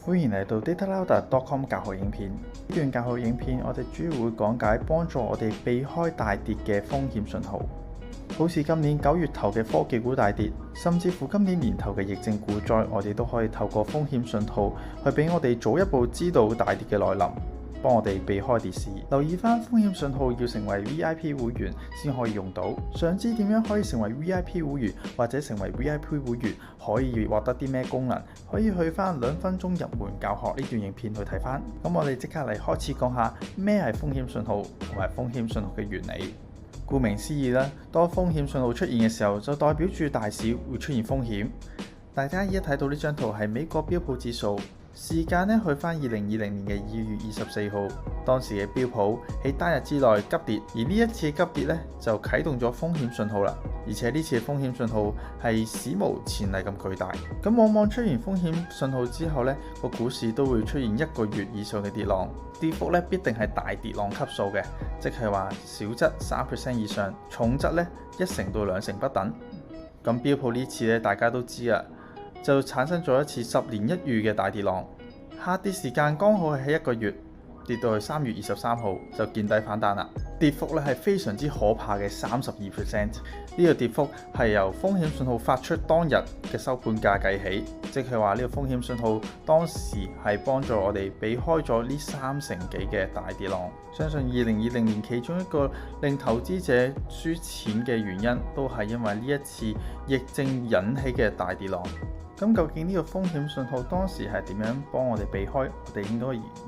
歡迎嚟到 datalouder.com 教學影片。呢段教學影片，我哋主要會講解幫助我哋避開大跌嘅風險信號，好似今年9月頭嘅科技股大跌，甚至乎今年年頭嘅疫症股災，我哋都可以透過風險信號去俾我哋早一步知道大跌嘅來臨，幫我哋避開跌市。留意翻風險信號要成為 VIP 會員先可以用到。想知點樣可以成為 VIP 會員或者成為 VIP 會員可以獲得啲咩功能，可以去翻2分鐘入門教學呢段影片去睇翻。咁我哋即刻嚟開始講下咩係風險信號同埋風險信號嘅原理。顧名思義啦，當風險信號出現嘅時候，就代表住大市會出現風險。大家而家睇到呢張圖係美國標普指數。時間呢去翻2020年嘅2月24號，當時嘅標普喺單日之內急跌，而呢一次急跌呢就啟動咗風險信號啦。而且呢次嘅風險信號係史無前例咁巨大。咁往往出現風險信號之後呢，個股市都會出現1個月以上嘅跌浪，跌幅呢必定係大跌浪級數嘅，即係話小則3% 以上，重則呢1成到2成不等。咁標普呢次呢，大家都知啦，就產生咗一次10年一遇嘅大跌浪，下跌時間剛好係喺1個月，跌到去3月23號就見底反彈啦。跌幅咧係非常之可怕嘅32%，呢個跌幅係由風險信號發出當日嘅收盤價計起，即係話呢個風險信號當時係幫助我哋避開咗呢3成幾嘅大跌浪。相信2020年其中一個令投資者輸錢嘅原因，都係因為呢一次疫症引起嘅大跌浪。咁究竟呢個風險信號當時係點樣幫我哋避開？我哋應該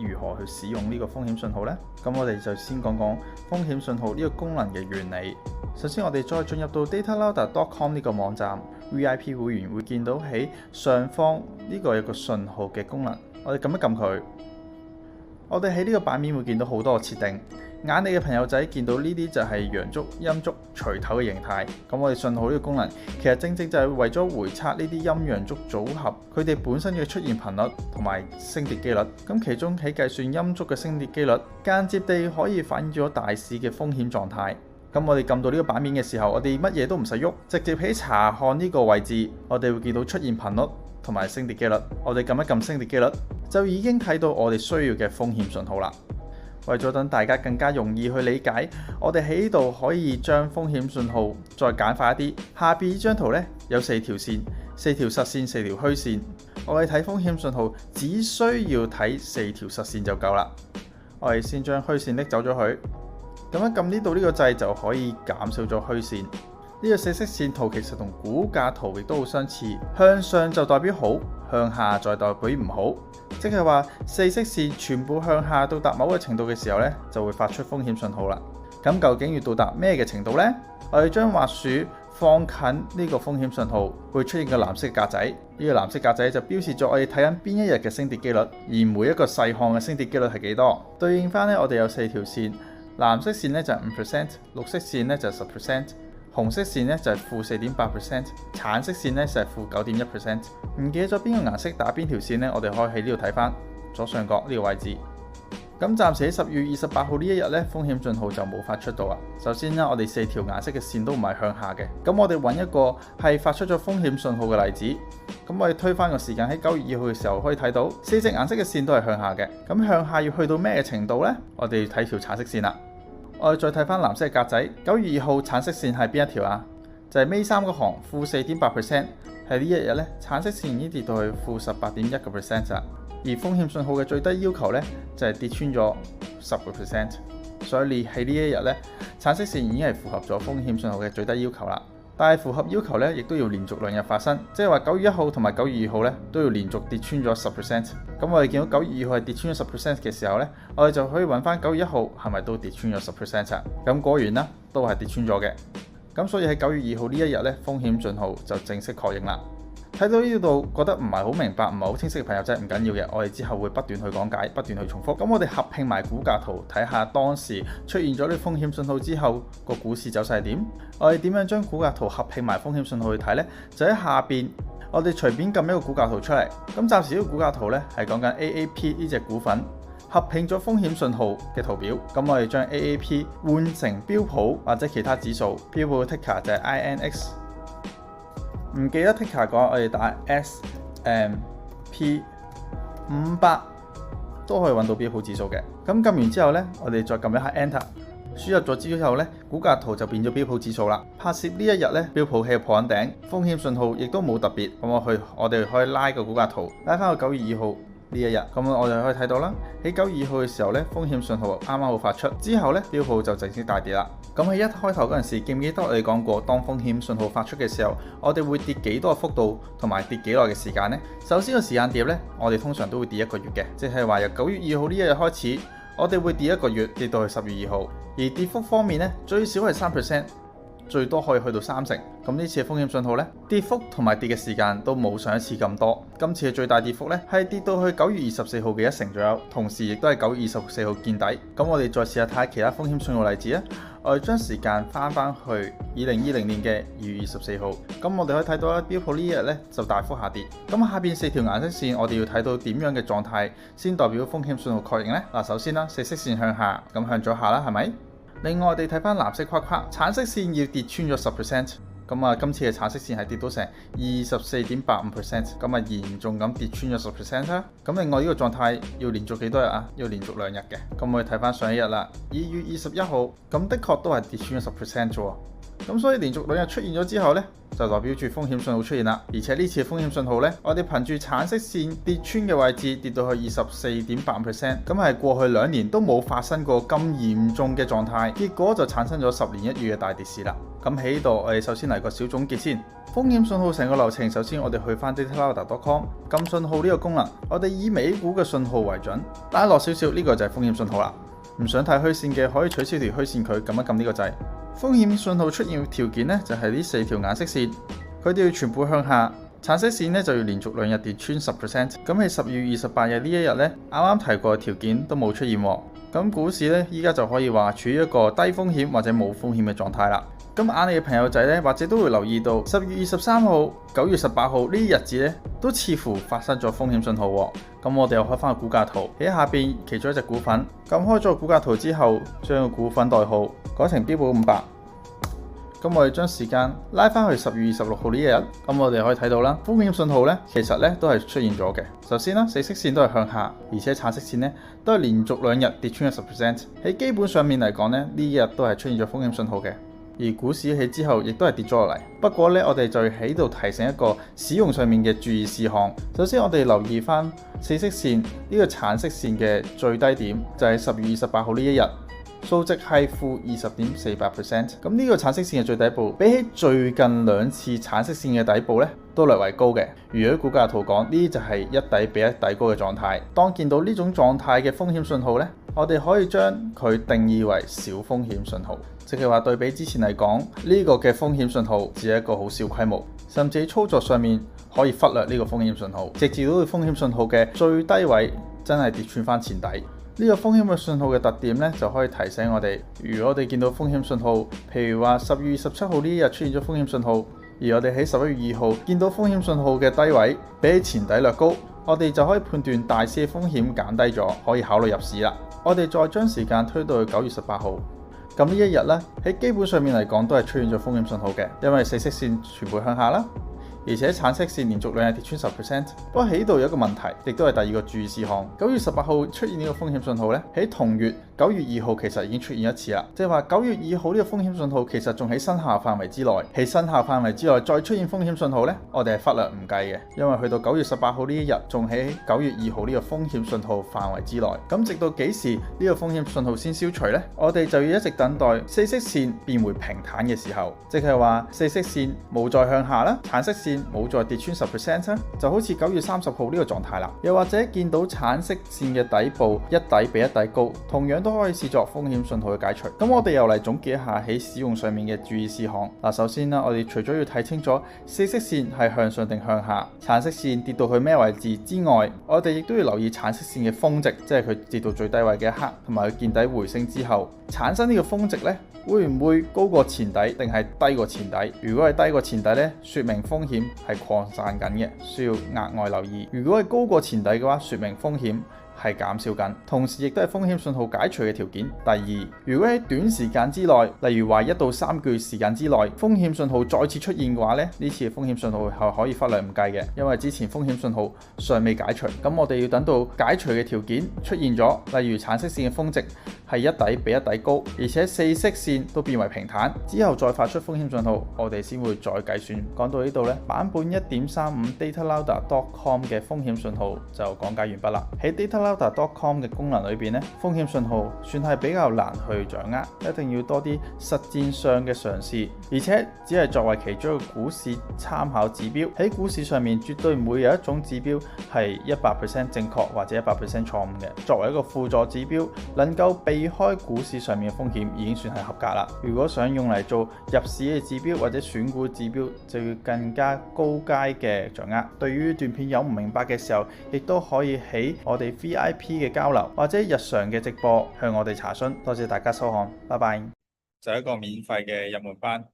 如何去使用呢個風險信號呢？咁我哋就先講講風險信號呢個功能嘅原理。首先我哋再進入到 datalouder.com 呢個網站 VIP 會員會見到喺上方呢個有個信號嘅功能，我哋撳一撳佢，我哋喺呢個版面會見到好多個設定。眼利嘅朋友仔見到呢啲就係陽燭、陰燭、錘頭嘅形態。咁我哋信號呢個功能其實正正就係為咗回測呢啲陰陽燭組合佢哋本身嘅出現頻率同埋升跌機率。咁其中喺計算陰燭嘅升跌機率，間接地可以反映咗大市嘅風險狀態。咁我哋撳到呢個版面嘅時候，我哋乜嘢都唔使喐，直接喺查看呢個位置，我哋會見到出現頻率同埋升跌機率。我哋撳一撳升跌機率，就已經睇到我哋需要嘅風險信號啦。為咗等大家更加容易去理解，我哋喺呢度可以將風險信號再簡化一啲。下邊呢張圖呢，有4條線，4條實線，4條虛線。我哋睇風險信號只需要睇4條實線就夠啦。我哋先將虛線拎走咗佢，咁樣撳呢度呢個掣就可以減少咗虛線。呢個4色線圖其實同股價圖亦都好相似，向上就代表好，向下再代表唔好。即係話4色線全部向下到達某個程度嘅時候呢，就會發出風險信號啦。咁究竟要到達咩嘅程度呢？我哋將滑鼠放近呢個風險信號，會出現個藍色格仔。呢個藍色格仔就標示咗我哋睇緊邊一日嘅升跌機率，而每一個細項嘅升跌機率係幾多。對應翻呢，我哋有4條線，藍色線呢就係5%，綠色線呢就係10%。紅色線呢就係-4.8%，橙色線呢就係-9.1%。唔記得咗邊個顏色打邊條線呢？我哋可以喺呢度睇翻左上角呢個位置。咁暫時喺10月28號呢一日呢，風險信號就冇發出到啦。首先呢，我哋4條顏色嘅線都唔係向下嘅。咁我哋揾一個係發出咗風險信號嘅例子。咁我哋推翻個時間喺9月2號嘅時候，可以睇到4隻顏色嘅線都係向下嘅。咁向下要去到咩程度呢？我哋睇條橙色線啦。我哋再睇翻藍色嘅格仔，9月2號橙色線係邊一條啊？就係尾3個行-4.8%，係呢一日呢，橙色線已經跌到去-18.1%啦。而風險信號嘅最低要求呢，就係跌穿咗10%，所以你喺呢一日呢，橙色線已經係符合咗風險信號嘅最低要求啦。但係符合要求呢，亦都要連續2日發生，即係話9月1號同埋9月2號呢，都要連續跌穿咗10%。咁我哋見到9月2號係跌穿咗10%嘅時候呢，我哋就可以揾翻9月1號係咪都跌穿咗10%啊？咁果然啦，都係跌穿咗嘅。咁所以喺9月2號呢一日呢，風險信號就正式確認啦。睇到呢度覺得唔係好明白、唔係好清晰嘅朋友真係唔緊要嘅，我哋之後會不斷去講解、不斷去重複。咁我哋合併埋股價圖，睇下當時出現咗啲風險信號之後，個股市走勢係點。我哋點樣將股價圖合併埋風險信號去睇呢？就喺下邊，我哋隨便撳一個股價圖出嚟。咁暫時呢個股價圖呢，係講緊 AAP 呢隻股份合併咗風險信號嘅圖表。咁我哋將 AAP 換成標普或者其他指數，標普嘅 ticker 就係 INX。唔記得 ticker 講，我哋打 SMP 500都可以揾到標普指數嘅。咁撳完之後呢，我哋再撳一下 Enter， 輸入咗之後呢，股價圖就變咗標普指數啦。拍攝呢一日呢，標普係破緊頂，風險信號亦都冇特別。咁我哋可以拉個股價圖，拉翻到9月2號呢一日，咁我哋可以睇到啦。喺9月2號嘅時候呢，風險信號啱啱好發出，之後呢，標普就正式大跌啦。咁喺一開頭嗰陣時，記唔記得我哋講過，當風險信號發出嘅時候，我哋會跌幾多幅度同埋跌幾耐嘅時間呢？首先個時間點呢，我哋通常都會跌1個月嘅，即係話由9月2號呢一日開始，我哋會跌1個月，跌到去10月2號。而跌幅方面呢，最少係3%，最多可以去到30%。咁呢次嘅風險信號呢，跌幅同埋跌嘅時間都冇上一次咁多。今次嘅最大跌幅呢，係跌到去9月24號嘅1成左右，同時亦都係9月24號見底。咁我哋再試下睇下其他風險信號例子啊。我哋將時間翻去2020年嘅2月24號，咁我哋可以睇到咧，標普呢一日咧就大幅下跌。咁下邊4條顏色線，我哋要睇到點樣嘅狀態先代表風險信號確認呢？嗱，首先啦，4色線向下，咁向左下啦，係咪？另外我哋睇翻藍色框框，橙色線要跌穿咗10%。咁啊，今次嘅橙色線係跌到成24.85%，咁啊嚴重咁跌穿咗10%啦。咁另外呢個狀態要連續幾多日啊？要連續2日嘅。咁我哋睇翻上一日啦，2月21號，咁的確都係跌穿咗10%啫喎。咁所以連續2日出現咗之後呢，就代表住風險信號出現啦。而且呢次嘅風險信號呢，我哋憑住橙色線跌穿嘅位置跌到去24.8%，咁係過去2年都冇發生過咁嚴重嘅狀態，結果就產生咗10年1遇嘅大跌市啦。咁喺呢度我哋首先嚟個小總結先。風險信號成個流程，首先我哋去翻 datalouder.com 撳信號呢個功能，我哋以美股嘅信號為準，拉落少少呢個就係風險信號啦。唔想睇虛線嘅可以取消條虛線，佢撳一撳呢個掣。風險信號出現嘅條件呢，就係呢4條顏色線，佢哋要全部向下。橙色線呢，就要連續2日跌穿10%。咁喺10月28日呢一日呢，啱啱提過嘅條件都冇出現喎。咁股市呢，依家就可以話處於一個低風險或者冇風險嘅狀態啦。咁眼利嘅朋友仔呢，或者都會留意到10月23號、9月18號呢啲日子呢，都似乎發生咗風險信號喎。咁我哋又開翻個股價圖，喺下邊其中一隻股份，撳開咗個股價圖之後，將個股份代號改成標普500。咁我哋將時間拉翻去10月26號呢一日，咁我哋可以睇到啦，風險信號呢，其實呢都係出現咗嘅。首先啦，4色線都係向下，而且橙色線呢都係連續2日跌穿咗10%。喺基本上面嚟講呢，呢一日都係出現咗風險信號嘅。而股市起之後亦都係跌咗落嚟。不過呢，我哋就喺度提醒一個使用上面嘅注意事項。首先我哋留意翻4色線呢個橙色線嘅最低點，就係10月28號呢一日，數值係-20.48%。咁呢個橙色線嘅最底部，比起最近2次橙色線嘅底部呢，都略為高嘅。如果股價圖講，呢就係一底比一底高嘅狀態。當見到呢種狀態嘅風險信號呢，我哋可以將佢定義為小風險信號，即係話對比之前嚟講，呢個嘅風險信號只係一個好小規模，甚至喺操作上面可以忽略呢個風險信號，直至到風險信號嘅最低位真係跌穿翻前底。呢個風險嘅信號嘅特點呢，就可以提醒我哋，如果我哋見到風險信號，譬如話10月27號呢一日出現咗風險信號，而我哋喺11月2號見到風險信號嘅低位比起前底略高，我哋就可以判斷大市嘅風險減低咗，可以考慮入市啦。我哋再將時間推到去9月18號，咁呢一日呢，喺基本上面嚟講都係出現咗風險信號嘅，因為4色線全部向下啦。而且橙色線連續2日跌穿10%，不過喺度有一個問題，亦都係第二個注意事項。9月18號出現呢個風險信號呢，喺同月9月2號其實已經出現一次啦，即係話9月2號呢個風險信號其實仲喺生效範圍之內，喺生效範圍之內再出現風險信號呢，我哋係忽略唔計嘅，因為去到9月18號呢一日仲喺9月2號呢個風險信號範圍之內。咁直到幾時呢個風險信號先消除呢？我哋就要一直等待4色線變回平坦嘅時候，即係話4色線冇再向下啦，橙色線冇再跌穿10%，就好似9月30號呢個狀態啦。又或者見到橙色線嘅底部一底比一底高，同樣都可以視作風險信號嘅解除。咁我哋又嚟總結一下喺使用上面嘅注意事項。嗱，首先啦，我哋除咗要睇清楚4色線係向上定向下，橙色線跌到去咩位置之外，我哋亦都要留意橙色線嘅峰值，即係佢跌到最低位嘅一刻，同埋佢見底回升之後產生呢個峰值呢，會唔會高過前底定係低過前底？如果係低過前底呢，說明風險係擴散緊嘅，需要額外留意。如果係高過前底嘅話，說明風險係減少緊，同時亦都係風險信號解除嘅條件。第二，如果喺短時間之內，例如話1到3個月時間之內，風險信號再次出現嘅話咧，呢次嘅風險信號係可以忽略唔計嘅，因為之前風險信號尚未解除。咁我哋要等到解除嘅條件出現咗，例如橙色線嘅峰值係一底比一底高，而且4色線都變為平坦之後，再發出風險信號，我哋先會再計算。講到呢度咧，版本1.35 datalouder.com 嘅風險信號就講解完畢啦。喺 datalouder.com 嘅功能裏邊咧，風險信號算係比較難去掌握，一定要多啲實戰上嘅嘗試，而且只係作為其中一個股市參考指標。喺股市上面絕對唔會有一種指標係100% 正確或者100% 錯誤嘅。作為一個輔助指標，能夠避開股市上面嘅風險已經算係合格啦。如果想用嚟做入市嘅指標或者選股指標，就要更加高階嘅掌握。對於段片有唔明白嘅時候，亦都可以喺我哋 VIP 嘅交流或者日常嘅直播向我哋查詢。多謝大家收看，拜拜。就係一個免費嘅入門班，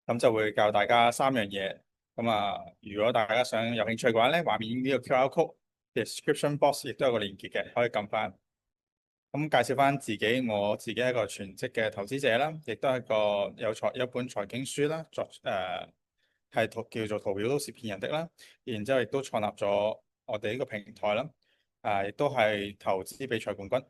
咁就會教大家3樣嘢。咁啊，如果大家想有興趣嘅話咧，畫面呢個 QR code description box 亦都有個連結嘅，可以撳翻。咁介紹翻自己，我自己係一個全職嘅投資者啦，亦都係有本財經書啦，係叫做圖表都是騙人的啦。然之後亦都創立咗我哋呢個平台啦，亦都係投資比賽冠軍。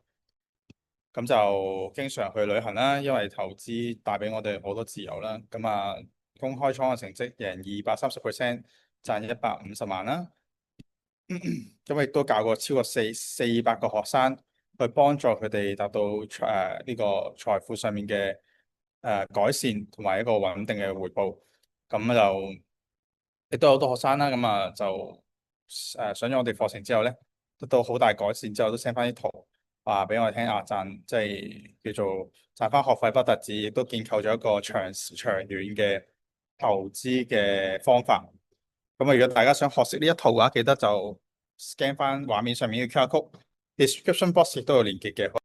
咁就經常去旅行啦，因為投資帶俾我哋好多自由啦。咁啊，公開倉嘅成績贏230%，賺150萬啦。咁亦都教過超過400個學生，去幫助佢哋達到呢個財富上面嘅改善同埋一個穩定嘅回報。咁就亦都有好多學生啦，咁啊就上咗我哋課程之後咧，得到好大改善之後，都 send 翻啲圖話俾我哋聽啊，即係叫做賺翻學費不特止，亦都建構咗一個長遠嘅投資嘅方法。咁啊，如果大家想學識呢一套嘅話，記得就 scan 翻畫面上面嘅 QR code，description box 亦都有連結嘅。